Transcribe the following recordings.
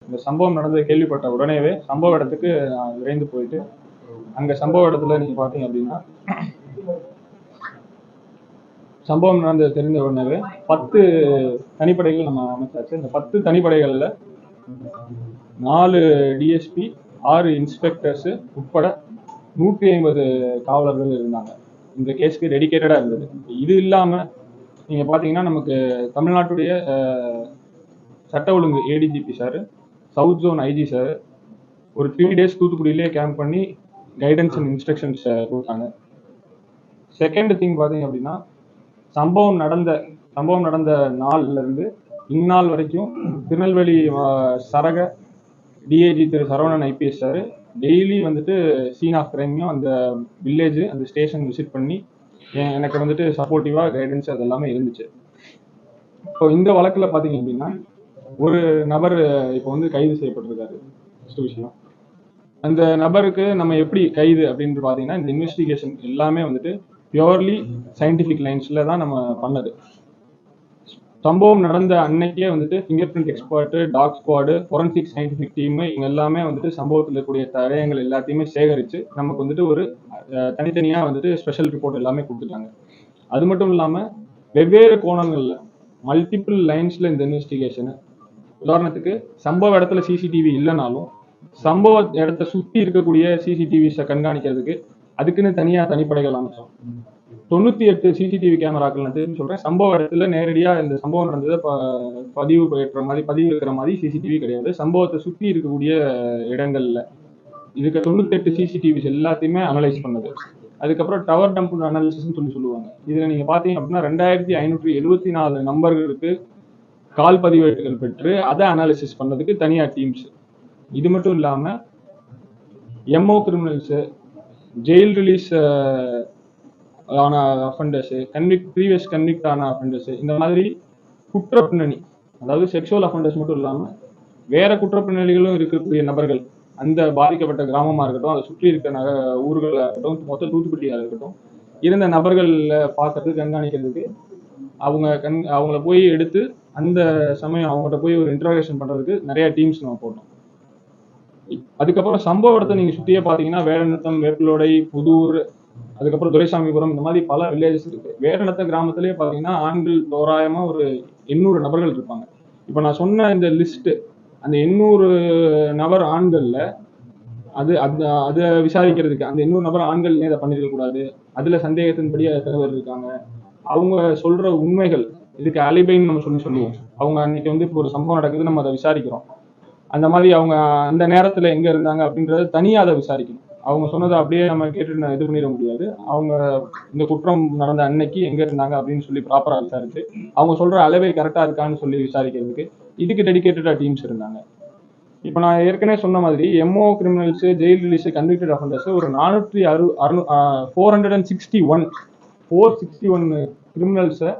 இந்த சம்பவம் நடந்தது கேள்விப்பட்ட உடனேவே சம்பவ இடத்துக்கு நான் விரைந்து போயிட்டு அங்க சம்பவ இடத்துல நீங்க பாத்தீங்க அப்படின்னா சம்பவம் நடந்தது தெரிந்த உடனே 10 தனிப்படைகள் நம்ம அமைச்சாச்சு. இந்த 10 தனிப்படைகள்ல 4 டிஎஸ்பி 6 இன்ஸ்பெக்டர்ஸ் உட்பட 150 காவலர்கள் இருந்தாங்க. இந்த கேஸ்க்கு டெடிகேட்டடா இருந்தது. இது இல்லாம நீங்க பாத்தீங்கன்னா நமக்கு தமிழ்நாட்டுடைய சட்ட ஒழுங்கு ADGP sir, south zone IG sir ஒரு 3 days தூத்துக்குடியிலேயே கேம்ப் பண்ணி கைடன்ஸ் அண்ட் இன்ஸ்ட்ரக்ஷன்ஸ் கொடுத்தாங்க. செகண்ட் திங் பாத்தீங்க அப்படின்னா சம்பவம் நடந்த நாள்ல இருந்து இந்நாள் வரைக்கும் திருநெல்வேலி சரக டிஐஜி திரு சரவணன் ஐபிஎஸ் சார் டெய்லி வந்துட்டு சீன் ஆஃப் கிரைமையும் அந்த வில்லேஜ் அந்த ஸ்டேஷன் விசிட் பண்ணி எனக்கு வந்துட்டு சப்போர்ட்டிவா கைடன்ஸ் அது எல்லாமே இருந்துச்சு. இப்போ இந்த வழக்குல பாத்தீங்க அப்படின்னா ஒரு நபர் இப்போ வந்து கைது செய்யப்பட்டிருக்காரு. விஷயம் அந்த நபருக்கு நம்ம எப்படி கைது அப்படின்னு பாத்தீங்கன்னா இந்த இன்வெஸ்டிகேஷன் எல்லாமே வந்துட்டு பியூர்லி சயின்டிபிக் லைன்ஸ்ல தான் நம்ம பண்ணது. சம்பவம் நடந்த அன்னைக்கே வந்துட்டு fingerprint expert, dog squad, forensic scientific team இவங்க எல்லாமே வந்துட்டு சம்பவத்தில் இருக்கக்கூடிய தடயங்கள் எல்லாத்தையுமே சேகரித்து நமக்கு வந்துட்டு ஒரு தனித்தனியாக வந்துட்டு ஸ்பெஷல் ரிப்போர்ட் எல்லாமே கொடுத்துட்டாங்க. அது மட்டும் இல்லாமல் வெவ்வேறு கோணங்களில் மல்டிபிள் லைன்ஸில் இந்த இன்வெஸ்டிகேஷனு, உதாரணத்துக்கு சம்பவ இடத்துல சிசிடிவி இல்லைனாலும் சம்பவ இடத்த சுற்றி இருக்கக்கூடிய சிசிடிவிஸை கண்காணிக்கிறதுக்கு அதுக்குன்னு தனியாக தனிப்படைகள் அமைச்சோம். 98 சிசிடிவி கேமராக்கள் நான் தெரிஞ்சு சொல்றேன். சம்பவ இடத்துல நேரடியா இந்த சம்பவம் நடந்ததை பதிவு இருக்கிற மாதிரி சிசிடிவி கிடையாது. சம்பவத்தை சுற்றி இருக்கக்கூடிய இடங்கள்ல இதுக்கு 98 சிசிடிவிஸ் எல்லாத்தையுமே அனலைஸ் பண்ணது. அதுக்கப்புறம் டவர் டம்ப் அனாலிசிஸ் சொல்லுவாங்க. இதுல நீங்க பாத்தீங்க அப்படின்னா 2574 நம்பர்களுக்கு கால் பதிவேடுகள் பெற்று அதை அனாலிசிஸ் பண்ணதுக்கு தனியா டீம்ஸ். இது மட்டும் இல்லாம எம்ஓ கிரிமினல்ஸ், ஜெயில் ரிலீஸ் ஆன அஃபெண்டர்ஸ், ப்ரீவியஸ் கன்விக்ட் ஆன அஃபெண்டர்ஸ், இந்த மாதிரி குற்ற பின்னணி, அதாவது செக்ஷுவல் அஃபெண்டர்ஸ் மட்டும் இல்லாமல் வேற குற்ற பின்னணிகளும் இருக்கக்கூடிய நபர்கள், அந்த பாதிக்கப்பட்ட கிராமமாக இருக்கட்டும், அதை சுற்றி இருக்க ஊர்களாக இருக்கட்டும், மொத்த தூத்துக்குடியாக இருக்கட்டும், இருந்த நபர்களில் பார்க்கறதுக்கு கண்காணிக்கிறதுக்கு அவங்கள போய் எடுத்து அந்த சமயம் அவங்கள்ட்ட போய் ஒரு இன்ட்ராகேஷன் பண்ணுறதுக்கு நிறைய டீம்ஸ் நம்ம போட்டோம். அதுக்கப்புறம் சம்பவ இடத்தை நீங்கள் சுற்றியே பார்த்தீங்கன்னா வேடநத்தம், வேப்பிலோடை, புதூர், அதுக்கப்புறம் துரைசாமிபுரம், இந்த மாதிரி பல வில்லேஜஸ் இருக்கு. வேடநத்த கிராமத்திலேயே பார்த்தீங்கன்னா ஆண்கள் தோராயமா ஒரு 800 நபர்கள் இருப்பாங்க. இப்போ நான் சொன்ன இந்த லிஸ்ட் அந்த 800 நபர் ஆண்கள்ல அதை விசாரிக்கிறதுக்கு அந்த 800 நபர் ஆண்கள் இதை பண்ணிருக்க கூடாது, அதுல சந்தேகத்தின்படி எத்தனை பேர் இருக்காங்க, அவங்க சொல்ற உண்மைகள், இதுக்கு அலிபைன்னு நம்ம சொல்லுவோம். அவங்க அன்னைக்கு வந்து இப்போ ஒரு சம்பவம் நடக்குது, நம்ம அதை விசாரிக்கிறோம், அந்த மாதிரி அவங்க அந்த நேரத்துல எங்க இருந்தாங்க அப்படின்றத தனியாக அதை விசாரிக்கணும். அவங்க சொன்னதை அப்படியே நம்ம கேட்டு இது பண்ணிட முடியாது. அவங்க இந்த குற்றம் நடந்த அன்னைக்கு எங்க இருந்தாங்க அப்படின்னு சொல்லி ப்ராப்பரா விசாரிச்சு அவங்க சொல்ற அளவே கரெக்டா இருக்கான்னு சொல்லி விசாரிக்கிறதுக்கு இதுக்கு டெடிகேட்டடா டீம்ஸ் இருந்தாங்க. இப்போ நான் ஏற்கனவே சொன்ன மாதிரி MO criminals, jail release, convicted offenders ஒரு 461 கிரிமினல்ஸை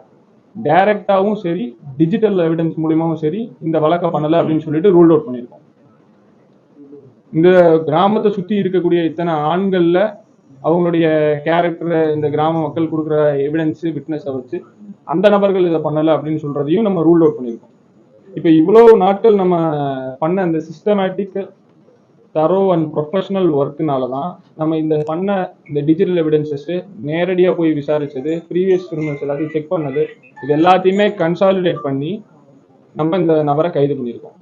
டைரக்டாவும் சரி டிஜிட்டல் எவிடன்ஸ் மூலியமாவும் சரி இந்த வழக்கை பண்ணல அப்படின்னு சொல்லிட்டு ரூல் அவுட் பண்ணியிருக்கோம். இந்த கிராமத்தை சுற்றி இருக்கக்கூடிய இத்தனை ஆண்கள்ல அவங்களுடைய கேரக்டர், இந்த கிராம மக்கள் கொடுக்குற எவிடன்ஸ், விட்னஸை வச்சு அந்த நபர்கள் இதை பண்ணலை அப்படின்னு சொல்றதையும் நம்ம ரூல் அவுட் பண்ணியிருக்கோம். இப்போ இவ்வளவு நாட்கள் நம்ம பண்ண இந்த சிஸ்டமேட்டிக், தரோ அண்ட் ப்ரொஃபஷனல் ஒர்க்குனால தான் நம்ம இந்த பண்ண இந்த டிஜிட்டல் எவிடன்சஸ், நேரடியாக போய் விசாரிச்சது, ப்ரீவியஸ் கிரிமினல்ஸ் எல்லாத்தையும் செக் பண்ணது, இது எல்லாத்தையுமே கன்சாலிடேட் பண்ணி நம்ம இந்த நபரை கைது பண்ணியிருக்கோம்.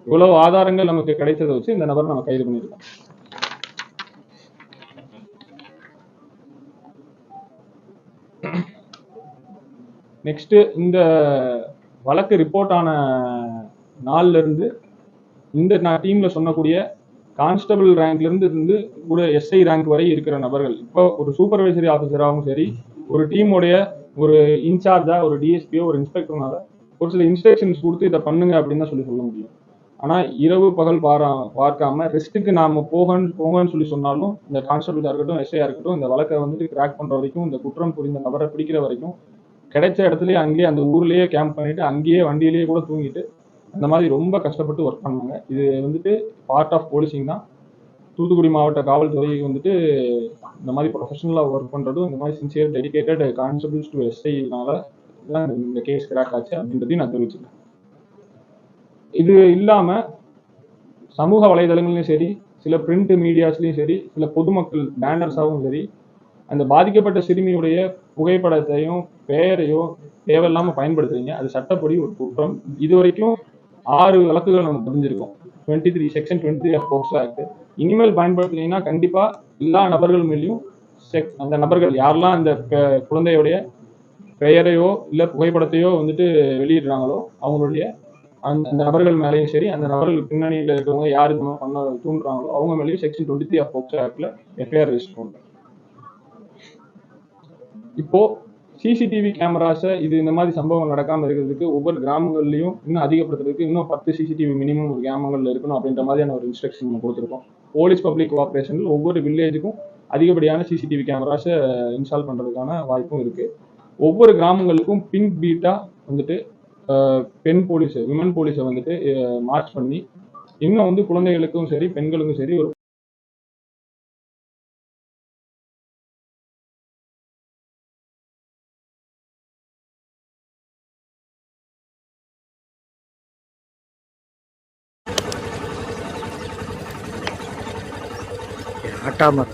இவ்வளவு ஆதாரங்கள் நமக்கு கிடைச்சதை வச்சு இந்த நபரை நம்ம கைது பண்ணியிருக்கோம். நெக்ஸ்ட், இந்த வழக்கு ரிப்போர்ட் ஆன நாள்ல இருந்து இந்த டீம்ல சொன்னக்கூடிய கான்ஸ்டபிள் ரேங்க்ல இருந்து கூட எஸ்ஐ ரேங்க் வரை இருக்கிற நபர்கள், இப்போ ஒரு சூப்பர்வைசரி ஆஃபீஸராகவும் சரி, ஒரு டீமோடைய ஒரு இன்சார்ஜா, ஒரு டிஎஸ்பியோ, ஒரு இன்ஸ்பெக்டர்னால ஒரு சில இன்ஸ்ட்ரக்ஷன்ஸ் கொடுத்து இதை பண்ணுங்க அப்படின்னு தான் சொல்ல முடியும். ஆனா இரவு பகல் பார்க்காம ரெஸ்ட்டுக்கு நாம போங்கன்னு சொல்லி சொன்னாலும் இந்த கான்ஸ்டபிளா இருக்கட்டும், எஸ்ஐயா இருக்கட்டும், இந்த வழக்கை வந்துட்டு கிராக் பண்ற வரைக்கும், இந்த குற்றம் புரிந்த நபரை பிடிக்கிற வரைக்கும் கிடைச்ச இடத்துலயே அங்கேயே அந்த ஊர்லயே கேம்ப் பண்ணிட்டு அங்கேயே வண்டியிலேயே கூட தூங்கிட்டு அந்த மாதிரி ரொம்ப கஷ்டப்பட்டு ஒர்க் பண்ணாங்க. இது வந்துட்டு பார்ட் ஆஃப் போலீசிங் தான். தூத்துக்குடி மாவட்ட காவல்துறை வந்துட்டு இந்த மாதிரி ப்ரொஃபஷனலாக ஒர்க் பண்ணுறதும், இந்த மாதிரி சின்சியர் டெடிகேட்டட் கான்ஸ்டபிள்ஸ் டு எஸ்ஐனால தான் இந்த கேஸ் கிராக் ஆச்சு அப்படின்றதையும் நான் தெரிவிச்சுக்கிறேன். இது இல்லாம சமூக வலைதளங்களையும் சரி, சில பிரிண்ட் மீடியாஸ்லையும் சரி, சில பொதுமக்கள் பேனர்ஸாகவும் சரி, அந்த பாதிக்கப்பட்ட சிறுமியுடைய புகைப்படத்தையும் பெயரையோ தேவையில்லாம பயன்படுத்துறீங்க. அது சட்டப்படி ஒரு குற்றம். இதுவரைக்கும் 6 வழக்குகள் நம்ம பதிஞ்சிருக்கோம். 23 செக்ஷன் 23 ஆஃப் போக்சோ ஆக்ட். இனிமேல் பயன்படுத்துனீங்கன்னா கண்டிப்பா எல்லா நபர்கள் மேலேயும் அந்த நபர்கள் யாரெல்லாம் அந்த குழந்தையுடைய பெயரையோ இல்ல புகைப்படத்தையோ வந்துட்டு வெளியிடுறாங்களோ அவங்களுடைய அந்த நபர்கள் மேலேயும் சரி, அந்த நபர்கள் பின்னணியில் இருக்கிறவங்க யாரு பண்ண தூண்டுறாங்களோ அவங்க மேலேயும் செக்ஷன் 23 ஆஃப் போக்சோ ஆக்ட்ல எஃப்ஐஆர் ரெஜிஸ்டர் பண்ணுறோம். இப்போ சிசிடிவி கேமராஸை இந்த மாதிரி சம்பவங்கள் நடக்காம இருக்கிறதுக்கு ஒவ்வொரு கிராமங்கள்லையும் இன்னும் அதிகப்படுத்துறதுக்கு இன்னும் 10 சிசிடிவி மினிமம் ஒரு கிராமங்கள்ல இருக்கணும் அப்படின்ற மாதிரியான ஒரு இன்ஸ்ட்ரக்ஷன் நம்ம கொடுத்துருக்கோம். போலீஸ் பப்ளிக் கோஆபரேஷனில் ஒவ்வொரு வில்லேஜுக்கும் அதிகப்படியான சிசிடிவி கேமராஸை இன்ஸ்டால் பண்றதுக்கான வாய்ப்பும் இருக்கு. ஒவ்வொரு கிராமங்களுக்கும் பிங்க் பீட்டா வந்துட்டு பெண் போலீஸ் விமன் போலீஸை வந்துட்டு மார்ச் பண்ணி இன்னும் குழந்தைகளுக்கும் சரி பெண்களுக்கும் சரி ஒரு ஆட்டாம